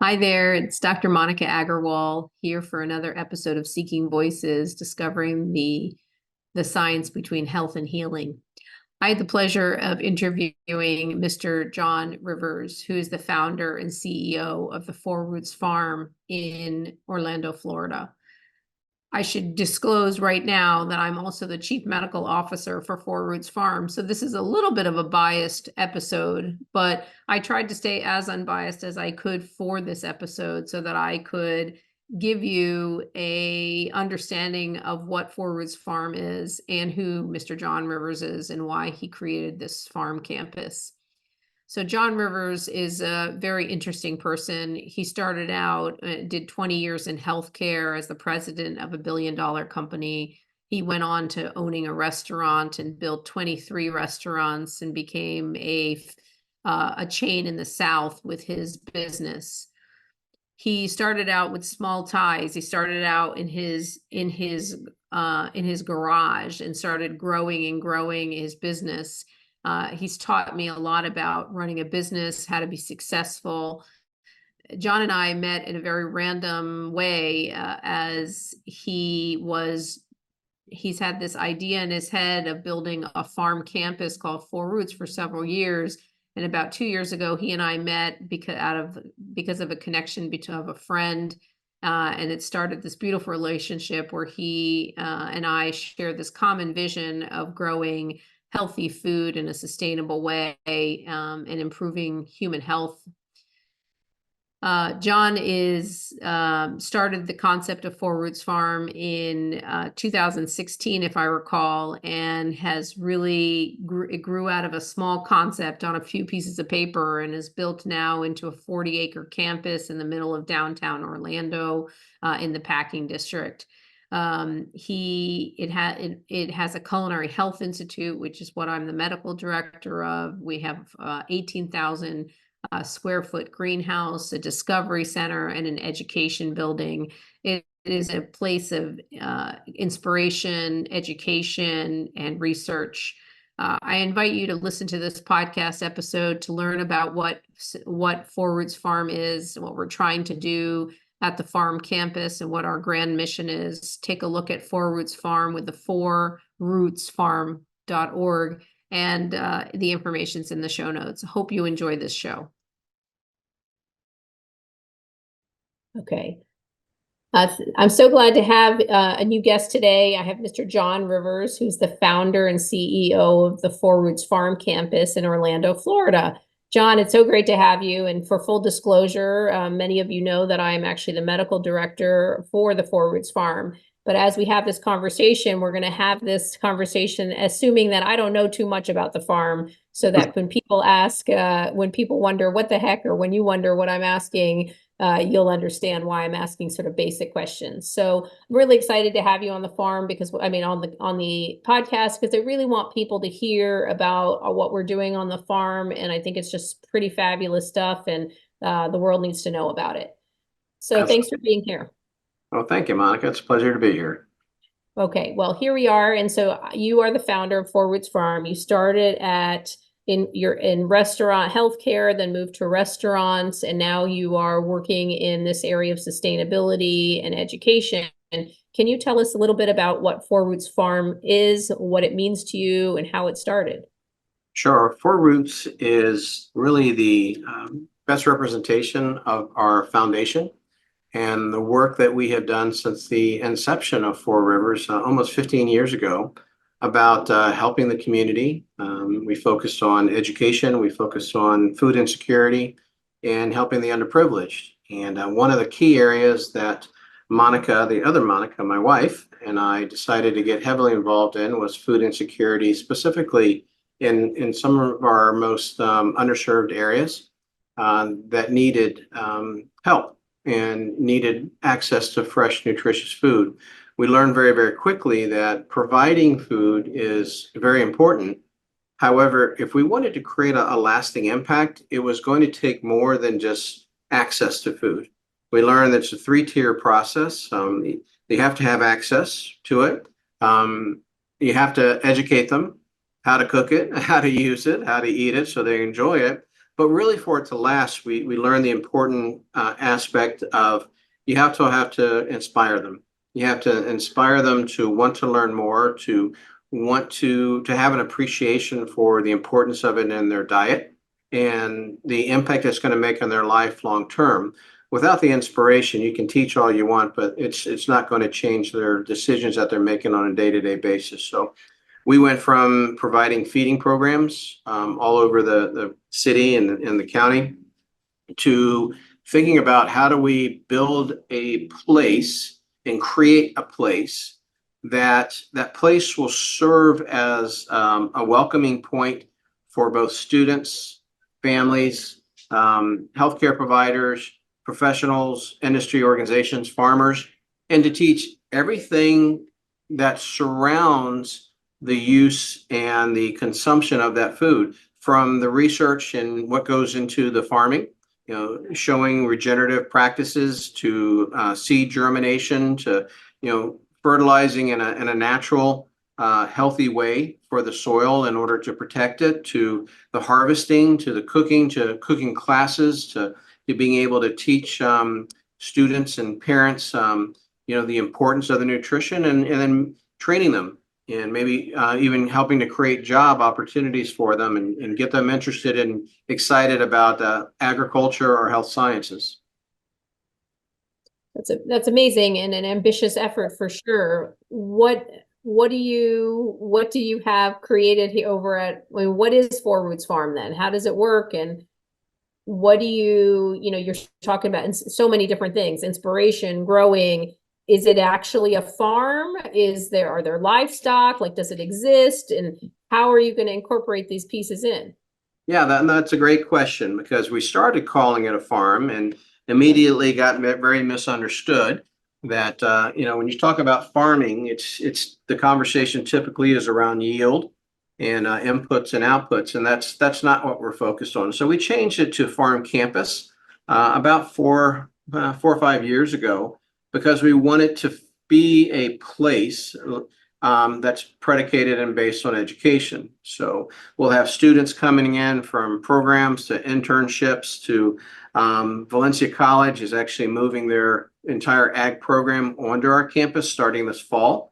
Hi there, it's Dr. Monica Agarwal here for another episode of Seeking Voices, discovering the science between health and healing. I had the pleasure of interviewing Mr. John Rivers, who is the founder and CEO of the Four Roots Farm in Orlando, Florida. I should disclose right now that I'm also the chief medical officer for Four Roots Farm. So this is a little bit of a biased episode, but I tried to stay as unbiased as I could for this episode so that I could give you a understanding of what Four Roots Farm is and who Mr. John Rivers is and why he created this farm campus. So John Rivers is a very interesting person. He started out, did 20 years in healthcare as the president of a billion-dollar company. He went on to owning a restaurant and built 23 restaurants and became a chain in the South with his business. He started out with small ties. He started out in his garage and started growing and growing his business. He's taught me a lot about running a business, how to be successful. John and I met in a very random way as he's had this idea in his head of building a farm campus called Four Roots for several years. And about 2 years ago, he and I met because of a connection of a friend. And it started this beautiful relationship where he and I share this common vision of growing healthy food in a sustainable way and improving human health. John started the concept of Four Roots Farm in 2016, if I recall, and has really it grew out of a small concept on a few pieces of paper and is built now into a 40-acre campus in the middle of downtown Orlando in the Packing District. It has a culinary health institute, which is what I'm the medical director of. We have 18,000 square foot greenhouse, a discovery center, and an education building. It is a place of inspiration, education, and research. I invite you to listen to this podcast episode to learn about what Four Roots Farm is, what we're trying to do at the farm campus, and what our grand mission is. Take a look at Four Roots Farm with the fourrootsfarm.org, and the information's in the show notes. Hope you enjoy this show. Okay. I'm so glad to have a new guest today. I have Mr. John Rivers, who's the founder and CEO of the Four Roots Farm campus in Orlando, Florida. John, it's so great to have you. And for full disclosure, many of you know that I'm actually the medical director for the Four Roots Farm. But as we have this conversation, we're going to have this conversation assuming that I don't know too much about the farm, so that when people ask, when people wonder what the heck, or when you wonder what I'm asking, you'll understand why I'm asking sort of basic questions. So I'm really excited to have you on the farm because, I mean, on the podcast, because I really want people to hear about what we're doing on the farm. And I think it's just pretty fabulous stuff, and the world needs to know about it. So thanks for being here. Well, thank you, Monica. It's a pleasure to be here. Okay, well, here we are. And so you are the founder of Four Roots Farm. You started in restaurant healthcare, then moved to restaurants, and now you are working in this area of sustainability and education. Can you tell us a little bit about what Four Roots Farm is, what it means to you, and how it started? Sure. Four Roots is really the best representation of our foundation and the work that we have done since the inception of Four Rivers almost 15 years ago about helping the community. We focused on education, we focused on food insecurity, and helping the underprivileged. And one of the key areas that Monica, the other Monica, my wife, and I decided to get heavily involved in was food insecurity, specifically in some of our most underserved areas that needed help and needed access to fresh, nutritious food. We learned very, very quickly that providing food is very important. However, if we wanted to create a lasting impact, it was going to take more than just access to food. We learned that it's a three-tier process. You have to have access to it. You have to educate them how to cook it, how to use it, how to eat it so they enjoy it. But really, for it to last, we learned the important aspect of you have to inspire them. You have to inspire them to want to learn more, to want to have an appreciation for the importance of it in their diet and the impact it's going to make on their life long term. Without the inspiration, you can teach all you want, but it's not going to change their decisions that they're making on a day-to-day basis. So we went from providing feeding programs all over the city and the county to thinking about how do we build a place and create a place that place will serve as a welcoming point for both students, families, healthcare providers, professionals, industry organizations, farmers, and to teach everything that surrounds the use and the consumption of that food, from the research and what goes into the farming, showing regenerative practices to seed germination to, fertilizing in a natural, healthy way for the soil in order to protect it, to the harvesting, to cooking classes, to being able to teach students and parents, the importance of the nutrition, and then training them and maybe even helping to create job opportunities for them and get them interested and excited about agriculture or health sciences. That's amazing and an ambitious effort for sure. What do you have created here over at, I mean, what is Four Roots Farm then? How does it work? And what do you're talking about in so many different things, inspiration, growing. Is it actually a farm? Are there livestock? Like, does it exist? And how are you going to incorporate these pieces in? Yeah, that's a great question, because we started calling it a farm and immediately got very misunderstood. That when you talk about farming, it's the conversation typically is around yield and inputs and outputs, and that's not what we're focused on. So we changed it to farm campus about 4 or 5 years ago, because we wanted to be a place that's predicated and based on education. So we'll have students coming in from programs to internships to Valencia College is actually moving their entire ag program onto our campus starting this fall.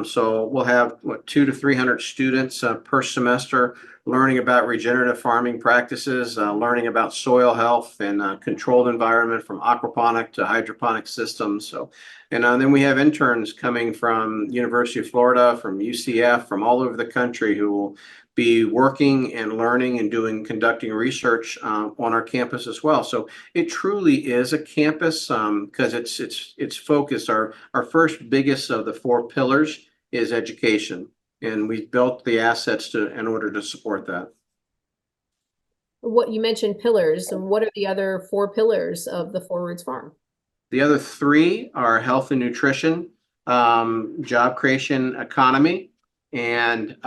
So we'll have 200 to 300 students per semester learning about regenerative farming practices, learning about soil health and controlled environment from aquaponic to hydroponic systems. So, and then we have interns coming from University of Florida, from UCF, from all over the country who will be working and learning and conducting research on our campus as well. So it truly is a campus because it's focused. Our first biggest of the 4 pillars is education, and we built the assets in order to support that. What you mentioned pillars, and what are the other 4 pillars of the Four Roots Farm? The other 3 are health and nutrition, job creation, economy, and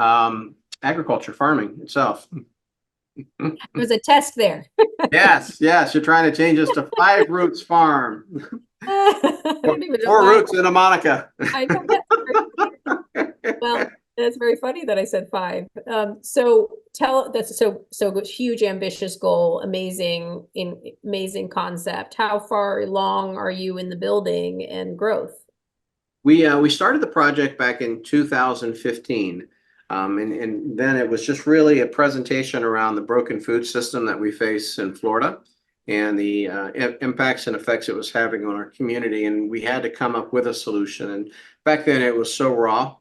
agriculture, farming itself. There's a test there. Yes, you're trying to change us to 5 Roots Farm. I don't even know 4 why. Roots and a Monica. I know well, that's very funny that I said 5. So that's so huge, ambitious goal, amazing concept. How far along are you in the building and growth? We started the project back in 2015. And then it was just really a presentation around the broken food system that we face in Florida and the impacts and effects it was having on our community. And we had to come up with a solution. And back then it was so raw.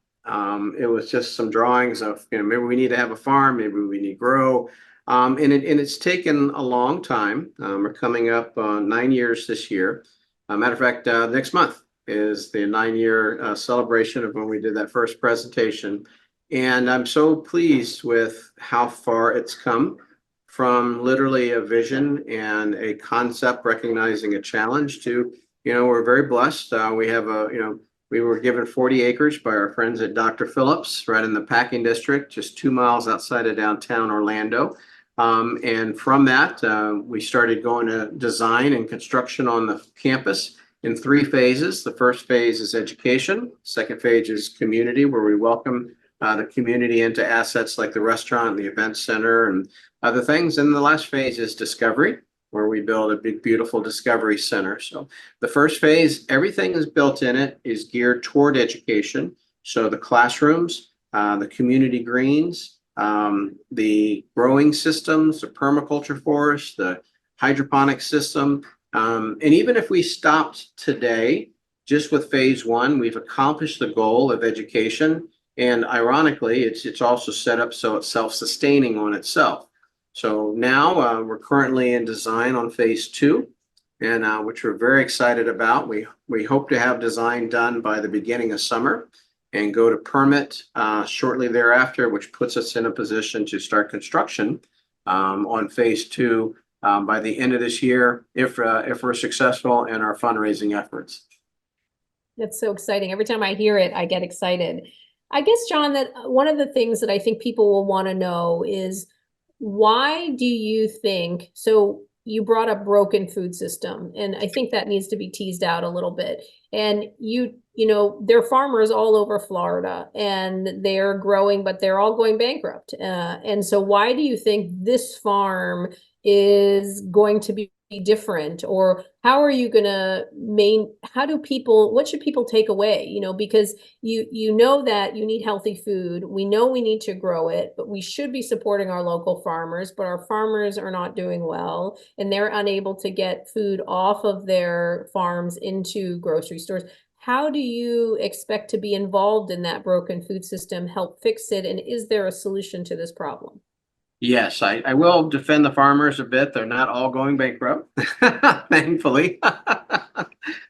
It was just some drawings of, maybe we need to have a farm, maybe we need to grow. And it's taken a long time. We're coming up 9 years this year. Matter of fact, next month is the 9-year celebration of when we did that first presentation. And I'm so pleased with how far it's come from literally a vision and a concept recognizing a challenge to, we're very blessed. We were given 40 acres by our friends at Dr. Phillips, right in the packing district, just 2 miles outside of downtown Orlando. And from that, we started going to design and construction on the campus in 3 phases. The first phase is education. Second phase is community, where we welcome the community into assets like the restaurant, the event center, and other things. And the last phase is discovery, where we build a big, beautiful discovery center. So the first phase, everything is built in it, is geared toward education. So the classrooms, the community greens, the growing systems, the permaculture forest, the hydroponic system. And even if we stopped today, just with phase one, we've accomplished the goal of education. And ironically, it's also set up so it's self-sustaining on itself. So now we're currently in design on phase two, and which we're very excited about. We hope to have design done by the beginning of summer and go to permit shortly thereafter, which puts us in a position to start construction on phase two by the end of this year, if we're successful in our fundraising efforts. That's so exciting. Every time I hear it, I get excited. I guess, John, that one of the things that I think people will want to know is, why do you think, so you brought up broken food system, and I think that needs to be teased out a little bit. And you know, there are farmers all over Florida and they're growing, but they're all going bankrupt. And so why do you think this farm is going to be different? Or how are you going to what should people take away? You know, because you know that you need healthy food. We know we need to grow it, but we should be supporting our local farmers, but our farmers are not doing well and they're unable to get food off of their farms into grocery stores. How do you expect to be involved in that broken food system, help fix it, and is there a solution to this problem? Yes, I will defend the farmers a bit. They're not all going bankrupt, thankfully.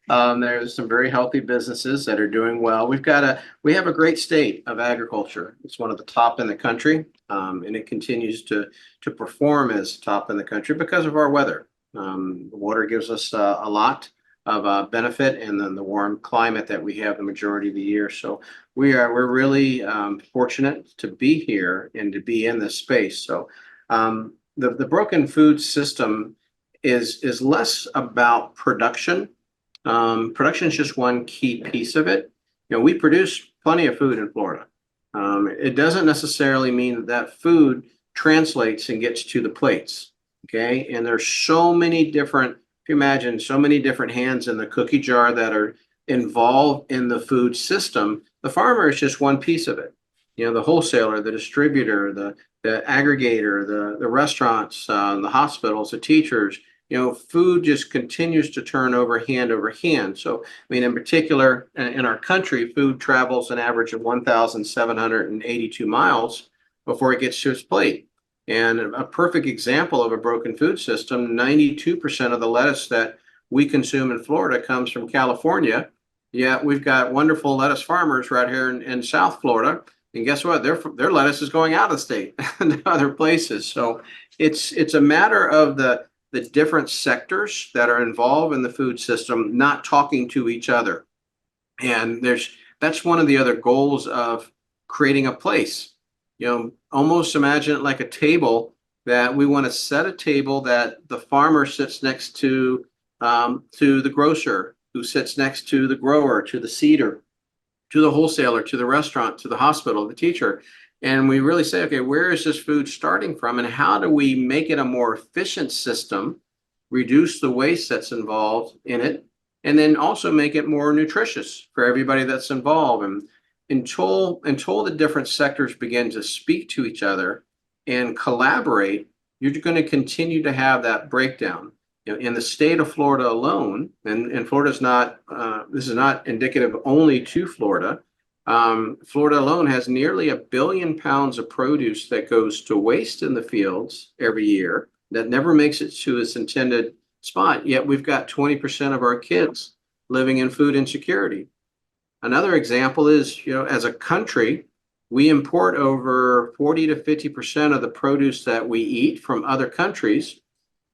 There's some very healthy businesses that are doing well. We have a great state of agriculture. It's one of the top in the country, and it continues to perform as top in the country because of our weather. Water gives us a lot of benefit, and then the warm climate that we have the majority of the year. So we're really fortunate to be here and to be in this space. So the broken food system is less about production. Production is just one key piece of it. You know, we produce plenty of food in Florida. It doesn't necessarily mean that food translates and gets to the plates. Okay, and there's so many different. If you imagine so many different hands in the cookie jar that are involved in the food system, the farmer is just one piece of it. You know, the wholesaler, the distributor, the aggregator, the restaurants, the hospitals, the teachers. You know, food just continues to turn over hand. So, I mean, in particular, in our country, food travels an average of 1,782 miles before it gets to its plate. And a perfect example of a broken food system, 92% of the lettuce that we consume in Florida comes from California. Yet we've got wonderful lettuce farmers right here in South Florida. And guess what? Their lettuce is going out of the state and other places. So it's a matter of the different sectors that are involved in the food system not talking to each other. And that's one of the other goals of creating a place. You know, almost imagine it like a table, that we want to set a table that the farmer sits next to the grocer, who sits next to the grower, to the seeder, to the wholesaler, to the restaurant, to the hospital, the teacher. And we really say, okay, where is this food starting from, and how do we make it a more efficient system, reduce the waste that's involved in it, and then also make it more nutritious for everybody that's involved. And until the different sectors begin to speak to each other and collaborate, you're going to continue to have that breakdown. You know, in the state of Florida alone, and Florida's not, this is not indicative only to Florida. Florida alone has nearly 1 billion pounds of produce that goes to waste in the fields every year that never makes it to its intended spot. Yet we've got 20% of our kids living in food insecurity. Another example is, you know, as a country, we import over 40 to 50% of the produce that we eat from other countries,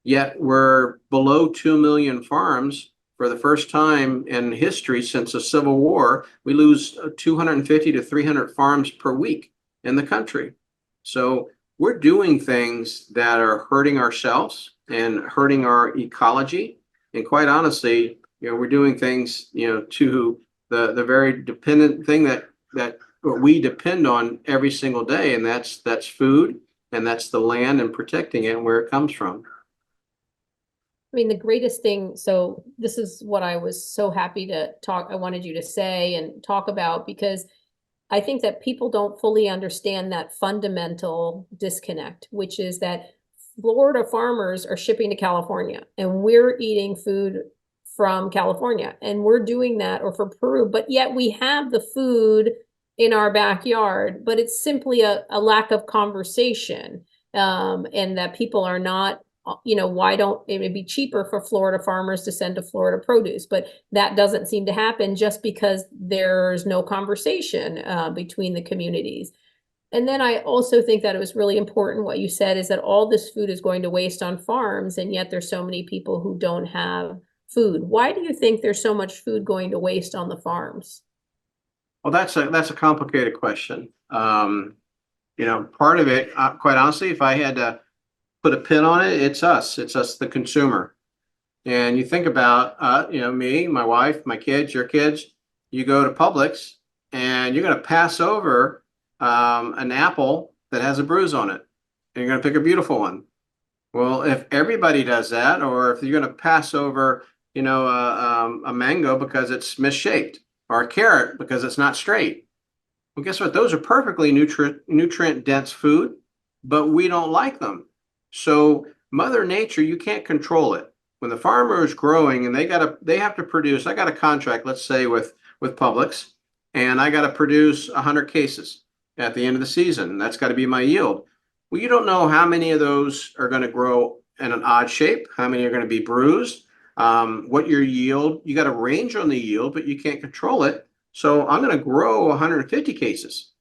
yet we're below 2 million farms. For the first time in history since the Civil War, we lose 250 to 300 farms per week in the country. So we're doing things that are hurting ourselves and hurting our ecology. And quite honestly, you know, we're doing things, you know, to the very dependent thing that what we depend on every single day, and that's food, and that's the land and protecting it and where it comes from. I mean, the greatest thing, so this is what I was so happy to talk, I wanted you to say and talk about, because I think that people don't fully understand that fundamental disconnect, which is that Florida farmers are shipping to California and we're eating food from California and we're doing that, or for Peru, but yet we have the food in our backyard, but it's simply a lack of conversation. And that people are not, why don't it would be cheaper for Florida farmers to send to Florida produce, but that doesn't seem to happen just because there's no conversation between the communities. And then I also think that it was really important what you said is that all this food is going to waste on farms, and yet there's so many people who don't have food. Why do you think there's so much food going to waste on the farms? Well, that's a complicated question. Part of it, quite honestly, if I had to put a pin on it, it's us, the consumer. And you think about, me, my wife, my kids, your kids, you go to Publix and you're going to pass over an apple that has a bruise on it. And you're going to pick a beautiful one. Well, if everybody does that, or if you're going to pass over, a mango because it's misshaped, or a carrot because it's not straight. Well, guess what? Those are perfectly nutrient dense food, but we don't like them. So Mother Nature, you can't control it. When the farmer is growing and they have to produce, I got a contract, let's say with Publix, and I got to produce 100 cases at the end of the season. That's got to be my yield. Well, you don't know how many of those are going to grow in an odd shape, how many are going to be bruised, what your yield, you got a range on the yield, but you can't control it. So I'm going to grow 150 cases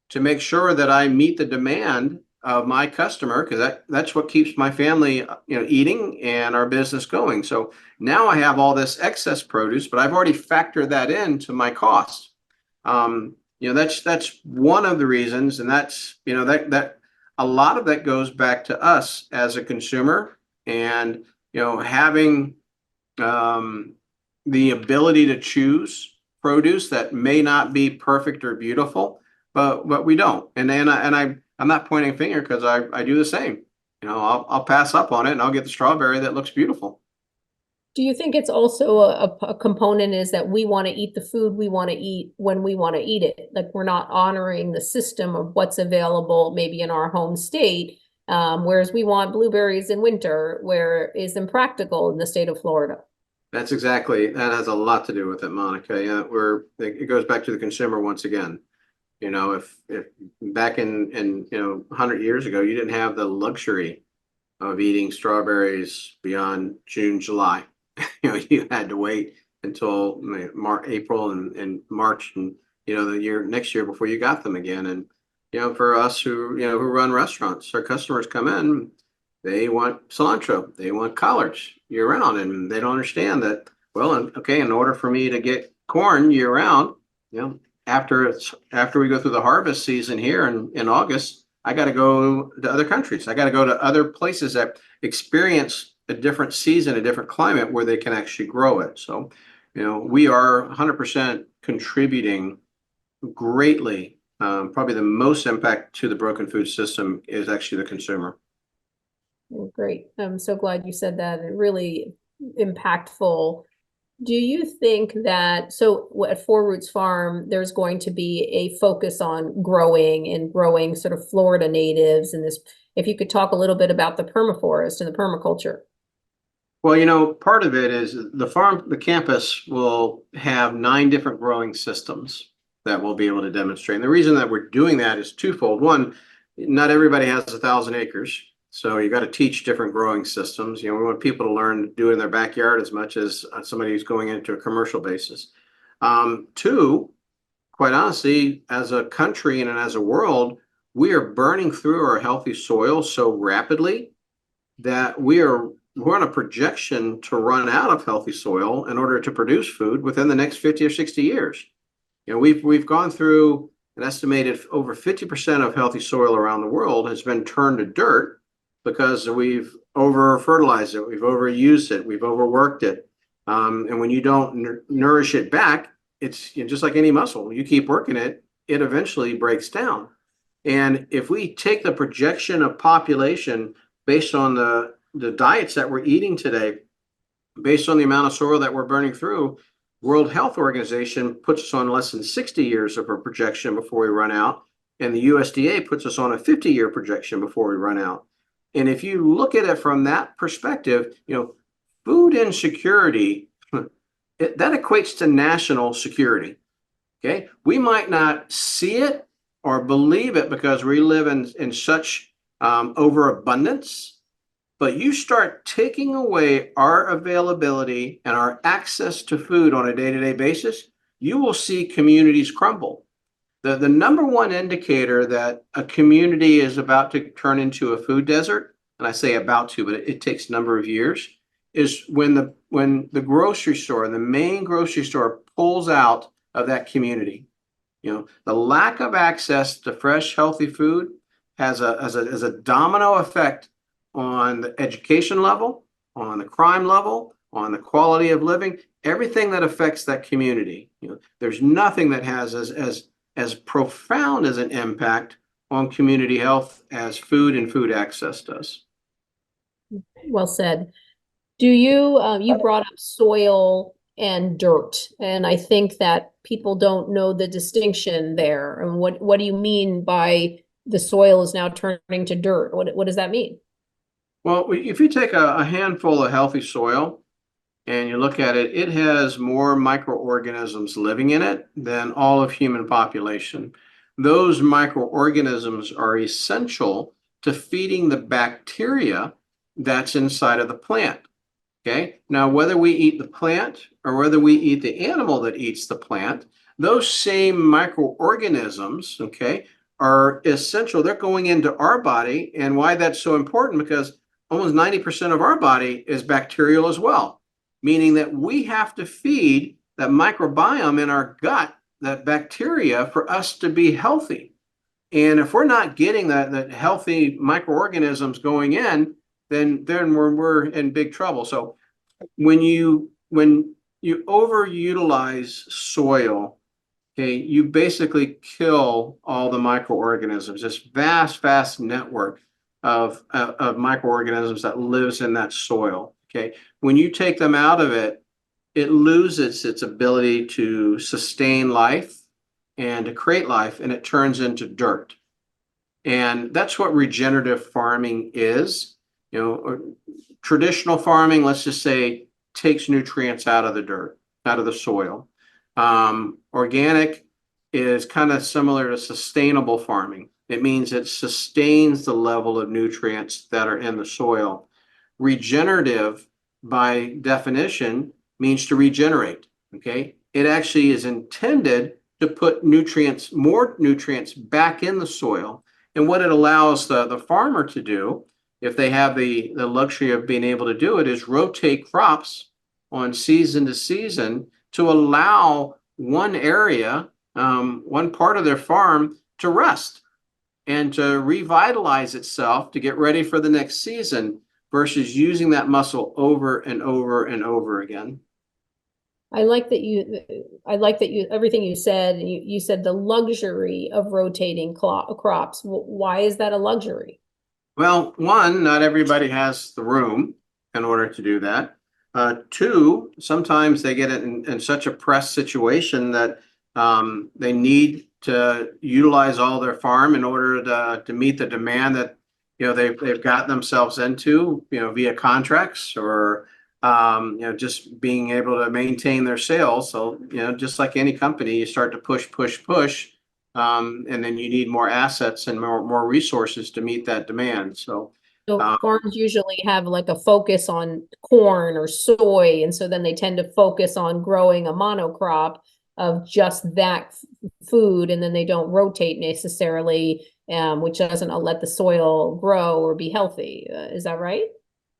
to make sure that I meet the demand of my customer, because that's what keeps my family, eating and our business going. So now I have all this excess produce, but I've already factored that into my cost. That's one of the reasons, and that's that a lot of that goes back to us as a consumer, and having the ability to choose produce that may not be perfect or beautiful, but we don't. And I'm not pointing a finger, because I do the same. I'll pass up on it and I'll get the strawberry that looks beautiful. Do you think it's also a component is that we want to eat the food we want to eat when we want to eat it? Like, we're not honoring the system of what's available maybe in our home state, whereas we want blueberries in winter, where is impractical in the state of Florida. That has a lot to do with it, Monica. Yeah, it goes back to the consumer once again. If back in 100 years ago, you didn't have the luxury of eating strawberries beyond June, July. You had to wait until April and March, and the next year before you got them again. And for us who run restaurants, our customers come in, they want cilantro, they want collards year round, and they don't understand that. Well, okay, in order for me to get corn year round, after we go through the harvest season here in August, I got to go to other countries. I got to go to other places that experience a different season, a different climate, where they can actually grow it. So, we are 100% contributing greatly. Probably the most impact to the broken food system is actually the consumer. Great. I'm so glad you said that. Really impactful. Do you think that, so at Four Roots Farm, there's going to be a focus on growing sort of Florida natives, and this, if you could talk a little bit about the permaforest and the permaculture? Well, part of it is the campus will have 9 different growing systems that we'll be able to demonstrate. And the reason that we're doing that is twofold. One, not everybody has 1,000 acres. So you got to teach different growing systems. We want people to learn to do it in their backyard as much as somebody who's going into a commercial basis. Two, quite honestly, as a country and as a world, we are burning through our healthy soil so rapidly that we're on a projection to run out of healthy soil in order to produce food within the next 50 or 60 years. We've gone through an estimated over 50% of healthy soil around the world has been turned to dirt, because we've over fertilized it, we've overused it, we've overworked it. And when you don't nourish it back, it's just like any muscle. You keep working it it eventually breaks down. And if we take the projection of population based on the diets that we're eating today, based on the amount of soil that we're burning through, World Health Organization puts us on less than 60 years of a projection before we run out, and the USDA puts us on a 50-year projection before we run out. And if you look at it from that perspective, food insecurity, that equates to national security. Okay, we might not see it or believe it because we live in such overabundance. But you start taking away our availability and our access to food on a day-to-day basis, you will see communities crumble. The number one indicator that a community is about to turn into a food desert, and I say about to, but it takes a number of years, is when the grocery store, the main grocery store, pulls out of that community. The lack of access to fresh, healthy food has a domino effect on the education level, on the crime level, on the quality of living, everything that affects that community. There's nothing that has as profound as an impact on community health as food and food access does. Well said. Do you, you brought up soil and dirt, and I think that people don't know the distinction there. And what do you mean by the soil is now turning to dirt? What does that mean? Well, if you take a handful of healthy soil and you look at it, it has more microorganisms living in it than all of human population. Those microorganisms are essential to feeding the bacteria that's inside of the plant. Okay, now whether we eat the plant or whether we eat the animal that eats the plant, those same microorganisms, okay, are essential. They're going into our body. And why that's so important, because almost 90% of our body is bacterial as well, meaning that we have to feed that microbiome in our gut, that bacteria, for us to be healthy. And if we're not getting that healthy microorganisms going in, then we're in big trouble. So when you overutilize soil, okay, you basically kill all the microorganisms, this vast network of microorganisms that lives in that soil. Okay, when you take them out of it, it loses its ability to sustain life and to create life, and it turns into dirt. And that's what regenerative farming is. Traditional farming, let's just say, takes nutrients out of the dirt, out of the soil. Organic is kind of similar to sustainable farming. It means it sustains the level of nutrients that are in the soil. Regenerative, by definition, means to regenerate. Okay, it actually is intended to put more nutrients back in the soil. And what it allows the farmer to do, if they have the luxury of being able to do it, is rotate crops on season to season to allow one area, one part of their farm to rest and to revitalize itself to get ready for the next season versus using that muscle over and over and over again. I like that you, everything you said, you said the luxury of rotating crops. Why is that a luxury? Well, one, not everybody has the room in order to do that. Two, sometimes they get in such a pressed situation that they need to utilize all their farm in order to meet the demand that they've gotten themselves into via contracts or just being able to maintain their sales. So just like any company, you start to push, and then you need more assets and more resources to meet that demand. So farms usually have like a focus on corn or soy, and so then they tend to focus on growing a monocrop of just that food, and then they don't rotate necessarily, which doesn't let the soil grow or be healthy. Is that right?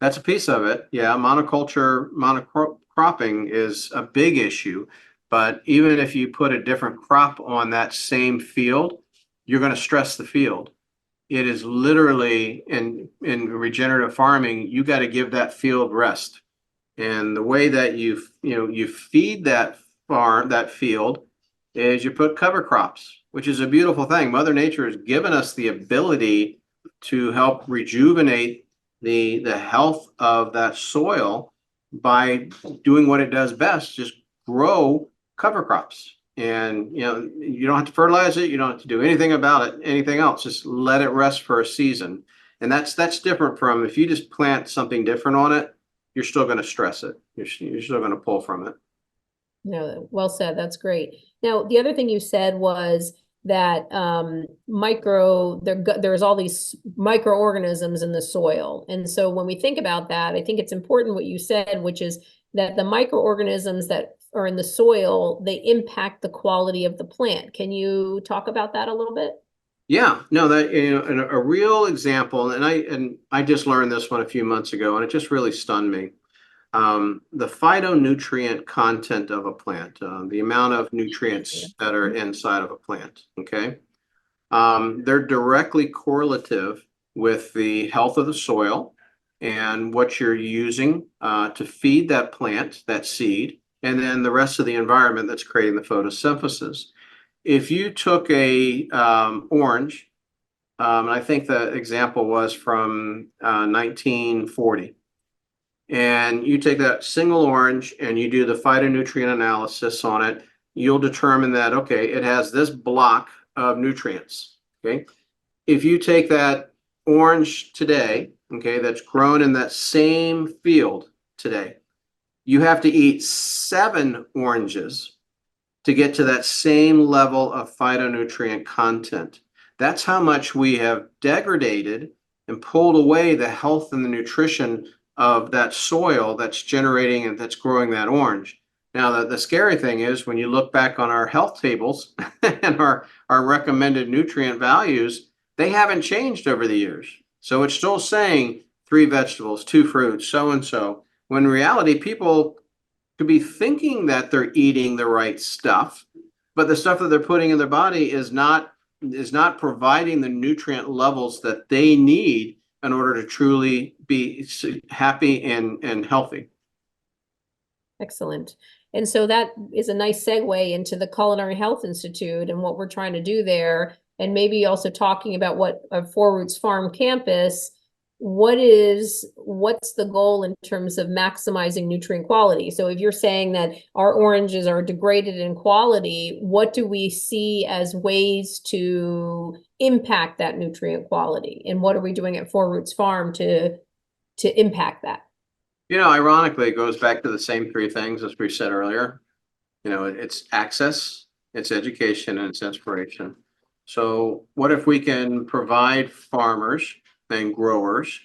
That's a piece of it. Yeah, monocropping is a big issue. But even if you put a different crop on that same field, you're going to stress the field. It is literally in regenerative farming, you got to give that field rest. And the way that you feed that field is you put cover crops. which is a beautiful thing. Mother Nature has given us the ability to help rejuvenate the health of that soil by doing what it does best, just grow cover crops. And you don't have to fertilize it, you don't have to do anything about it, anything else, just let it rest for a season. And that's different from if you just plant something different on it, you're still going to stress it. You're still going to pull from it. No, well said. That's great. Now, the other thing you said was that there's all these microorganisms in the soil. And so when we think about that, I think it's important what you said, which is that the microorganisms that are in the soil, they impact the quality of the plant. Can you talk about that a little bit? Yeah, no, that a real example, and I just learned this one a few months ago, and it just really stunned me. The phytonutrient content of a plant, the amount of nutrients that are inside of a plant. Okay, they're directly correlative with the health of the soil and what you're using to feed that plant, that seed, and then the rest of the environment that's creating the photosynthesis. If you took a orange, and I think the example was from 1940, and you take that single orange and you do the phytonutrient analysis on it, you'll determine that, okay, it has this block of nutrients. Okay. If you take that orange today, okay, that's grown in that same field today, you have to eat 7 oranges to get to that same level of phytonutrient content. That's how much we have degraded and pulled away the health and the nutrition of that soil that's generating and that's growing that orange. Now, the scary thing is when you look back on our health tables and our recommended nutrient values, they haven't changed over the years. So it's still saying 3 vegetables, 2 fruits, so and so. When in reality, people could be thinking that they're eating the right stuff, but the stuff that they're putting in their body is not providing the nutrient levels that they need in order to truly be happy and healthy. Excellent. And so that is a nice segue into the Culinary Health Institute and what we're trying to do there. And maybe also talking about what a Four Roots Farm campus, what's the goal in terms of maximizing nutrient quality? So if you're saying that our oranges are degraded in quality, what do we see as ways to impact that nutrient quality? And what are we doing at Four Roots Farm to impact that? Ironically, it goes back to the same 3 things as we said earlier. It's access, it's education, and it's inspiration. So what if we can provide farmers and growers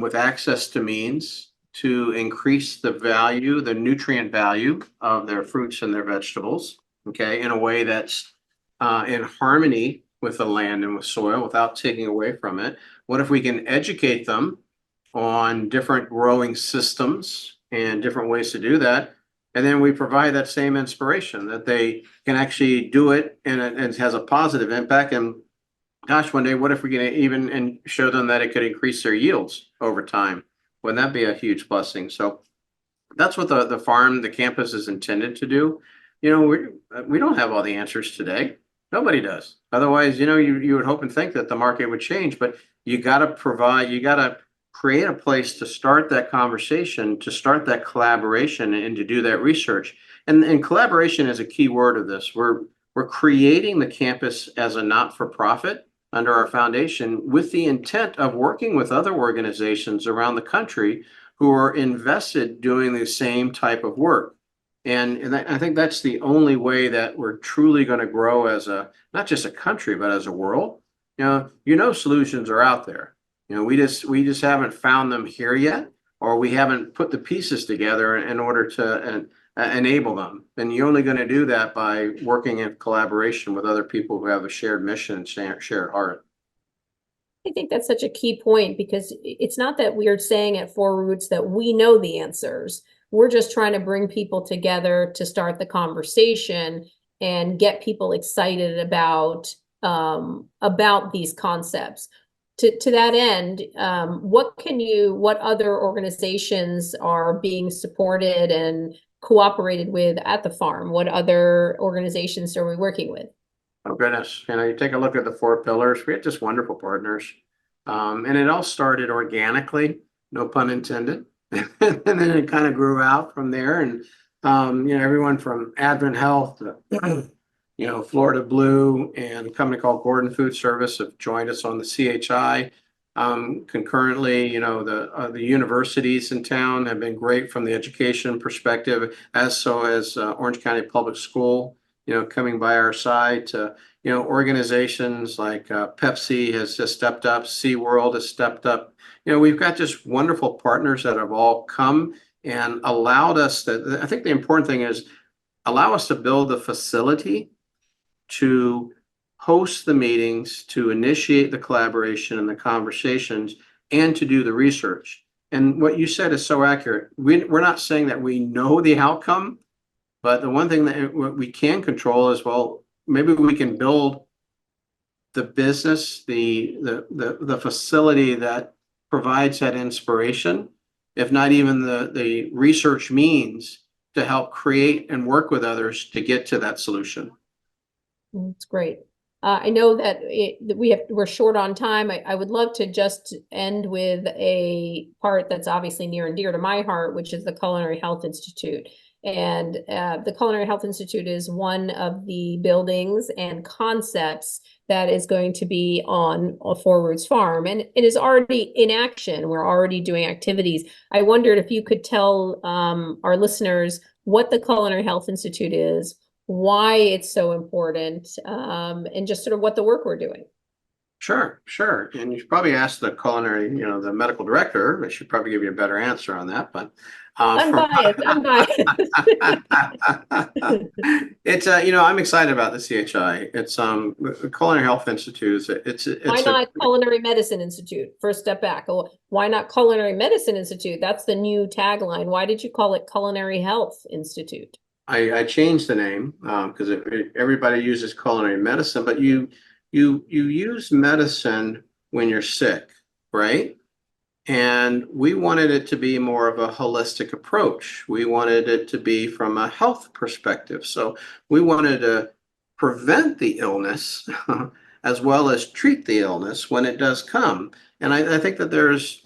with access to means to increase the value, the nutrient value of their fruits and their vegetables, okay, in a way that's in harmony with the land and with soil without taking away from it? What if we can educate them on different growing systems and different ways to do that? And then we provide that same inspiration that they can actually do it and it has a positive impact. And gosh, one day, what if we can even show them that it could increase their yields over time? Wouldn't that be a huge blessing? So that's what the campus is intended to do. We don't have all the answers today. Nobody does. Otherwise, you would hope and think that the market would change, but you got to create a place to start that conversation, to start that collaboration, and to do that research. And collaboration is a key word of this. We're creating the campus as a not-for-profit under our foundation with the intent of working with other organizations around the country who are invested doing the same type of work. And I think that's the only way that we're truly going to grow as not just a country, but as a world. Solutions are out there. We just haven't found them here yet, or we haven't put the pieces together in order to enable them. And you're only going to do that by working in collaboration with other people who have a shared mission and shared heart. I think that's such a key point because it's not that we're saying at Four Roots that we know the answers. We're just trying to bring people together to start the conversation and get people excited about these concepts. To that end, what other organizations are being supported and cooperated with at the farm? What other organizations are we working with? Oh, goodness. You take a look at the four pillars. We had just wonderful partners. And it all started organically, no pun intended. And then it kind of grew out from there. And, everyone from Advent Health to, Florida Blue and a company called Gordon Food Service have joined us on the CHI. Concurrently, the universities in town have been great from the education perspective, as so as Orange County Public School, coming by our side to, organizations like Pepsi has just stepped up, SeaWorld has stepped up. We've got just wonderful partners that have all come and allowed us to, I think the important thing is allow us to build the facility to host the meetings, to initiate the collaboration and the conversations, and to do the research. And what you said is so accurate. We're not saying that we know the outcome, but the one thing that we can control is, well, maybe we can build the business, the facility that provides that inspiration, if not even the research means to help create and work with others to get to that solution. That's great. I know that we're short on time. I would love to just end with a part that's obviously near and dear to my heart, which is the Culinary Health Institute. And the Culinary Health Institute is one of the buildings and concepts that is going to be on a Four Roots Farm, and it is already in action. We're already doing activities. I wondered if you could tell our listeners what the Culinary Health Institute is, why it's so important, and just sort of what the work we're doing. Sure. And you should probably ask the culinary, the medical director. They should probably give you a better answer on that. But Unbiased. it's I'm excited about the CHI. It's the Culinary Health Institute. Why not Culinary Medicine Institute? First step back. Why not Culinary Medicine Institute? That's the new tagline. Why did you call it Culinary Health Institute? I changed the name because everybody uses culinary medicine, but you use medicine when you're sick, right? And we wanted it to be more of a holistic approach. We wanted it to be from a health perspective. So we wanted to prevent the illness as well as treat the illness when it does come. And I think that there's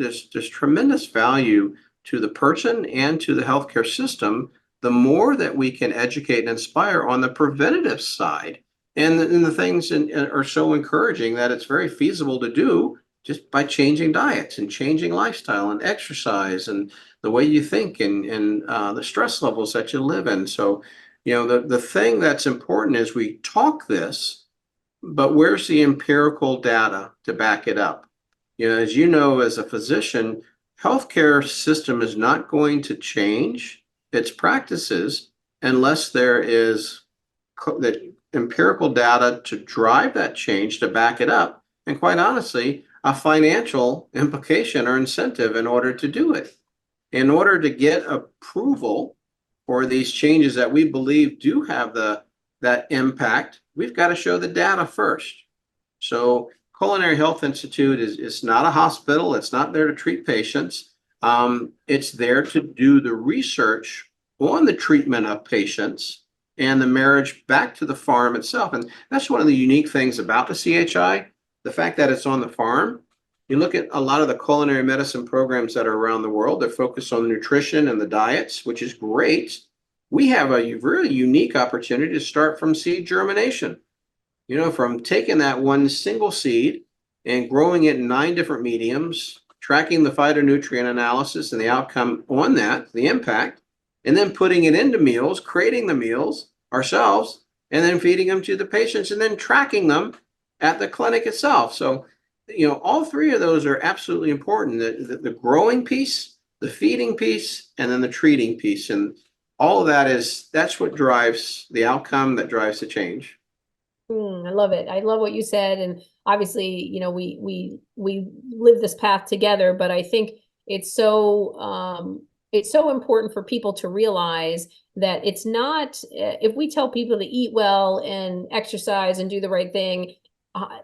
tremendous value to the person and to the healthcare system the more that we can educate and inspire on the preventative side. And the things are so encouraging that it's very feasible to do just by changing diets and changing lifestyle and exercise and the way you think and the stress levels that you live in. So, the thing that's important is we talk this, but where's the empirical data to back it up? As you know, as a physician, healthcare system is not going to change its practices unless there is the empirical data to drive that change to back it up. And quite honestly, a financial implication or incentive in order to do it. In order to get approval for these changes that we believe do have that impact, we've got to show the data first. So Culinary Health Institute is not a hospital. It's not there to treat patients. It's there to do the research on the treatment of patients and the marriage back to the farm itself. And that's one of the unique things about the CHI, the fact that it's on the farm. You look at a lot of the culinary medicine programs that are around the world, they're focused on nutrition and the diets, which is great. We have a really unique opportunity to start from seed germination. From taking that one single seed and growing it in 9 different mediums, tracking the phytonutrient analysis and the outcome on that, the impact, and then putting it into meals, creating the meals ourselves, and then feeding them to the patients and then tracking them at the clinic itself. So, all 3 of those are absolutely important. The growing piece, the feeding piece, and then the treating piece. And all of that's what drives the outcome, that drives the change. I love it. I love what you said. And obviously, we live this path together, but I think it's so important for people to realize that it's not, if we tell people to eat well and exercise and do the right thing,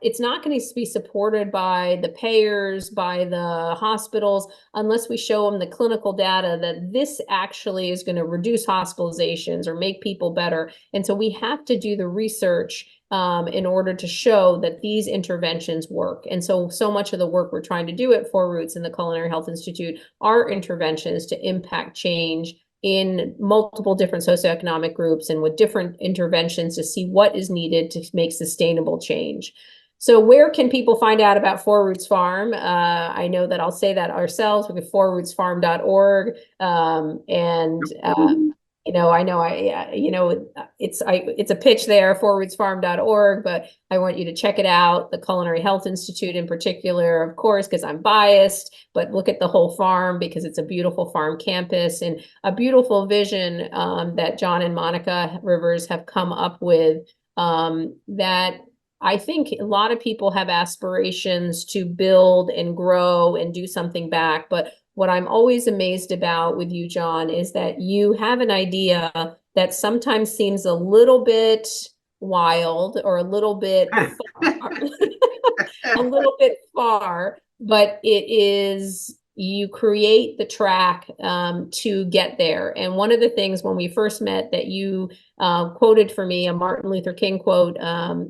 it's not going to be supported by the payers, by the hospitals, unless we show them the clinical data that this actually is going to reduce hospitalizations or make people better. And so we have to do the research in order to show that these interventions work. And so much of the work we're trying to do at Four Roots and the Culinary Health Institute are interventions to impact change in multiple different socioeconomic groups and with different interventions to see what is needed to make sustainable change. So where can people find out about Four Roots Farm? I know that I'll say that ourselves. We have fourrootsfarm.org. I know it's a pitch there, fourrootsfarm.org, but I want you to check it out. The Culinary Health Institute in particular, of course, because I'm biased, but look at the whole farm because it's a beautiful farm campus and a beautiful vision that John and Monica Rivers have come up with that I think a lot of people have aspirations to build and grow and do something back, but what I'm always amazed about with you, John, is that you have an idea that sometimes seems a little bit wild or a little bit a little bit far, but it is, you create the track to get there. And one of the things when we first met that you quoted for me, a Martin Luther King quote,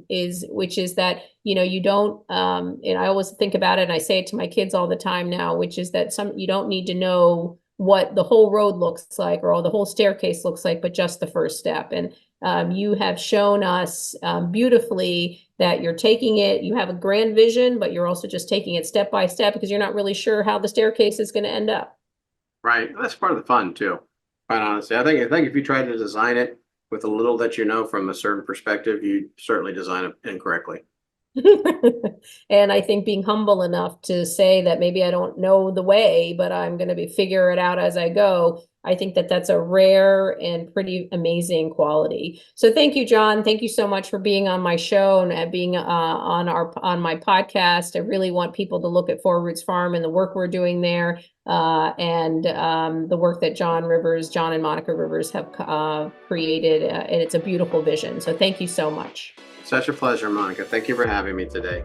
which is that, you don't, and I always think about it and I say it to my kids all the time now, which is that you don't need to know what the whole road looks like or the whole staircase looks like, but just the first step. And you have shown us beautifully that you're taking it, you have a grand vision, but you're also just taking it step by step because you're not really sure how the staircase is going to end up. Right. That's part of the fun too. Quite honestly, I think if you try to design it with a little that you know from a certain perspective, you certainly design it incorrectly. And I think being humble enough to say that maybe I don't know the way, but I'm going to figure it out as I go. I think that that's a rare and pretty amazing quality. So thank you, John. Thank you so much for being on my show and being on my podcast. I really want people to look at Four Roots Farm and the work we're doing there, and the work that John and Monica Rivers have created. And it's a beautiful vision. So thank you so much. Such a pleasure, Monica. Thank you for having me today.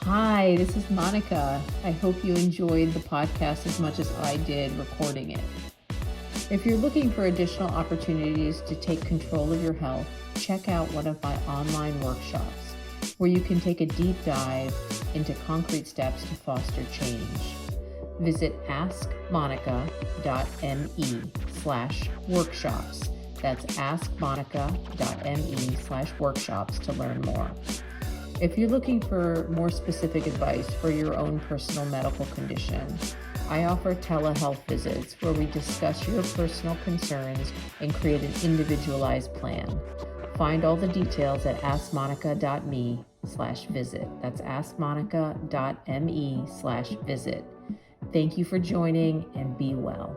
Hi, this is Monica. I hope you enjoyed the podcast as much as I did recording it. If you're looking for additional opportunities to take control of your health, check out one of my online workshops where you can take a deep dive into concrete steps to foster change. Visit askmonica.me/workshops. That's askmonica.me/workshops to learn more. If you're looking for more specific advice for your own personal medical condition, I offer telehealth visits where we discuss your personal concerns and create an individualized plan. Find all the details at askmonica.me/visit. That's askmonica.me/visit. Thank you for joining and be well.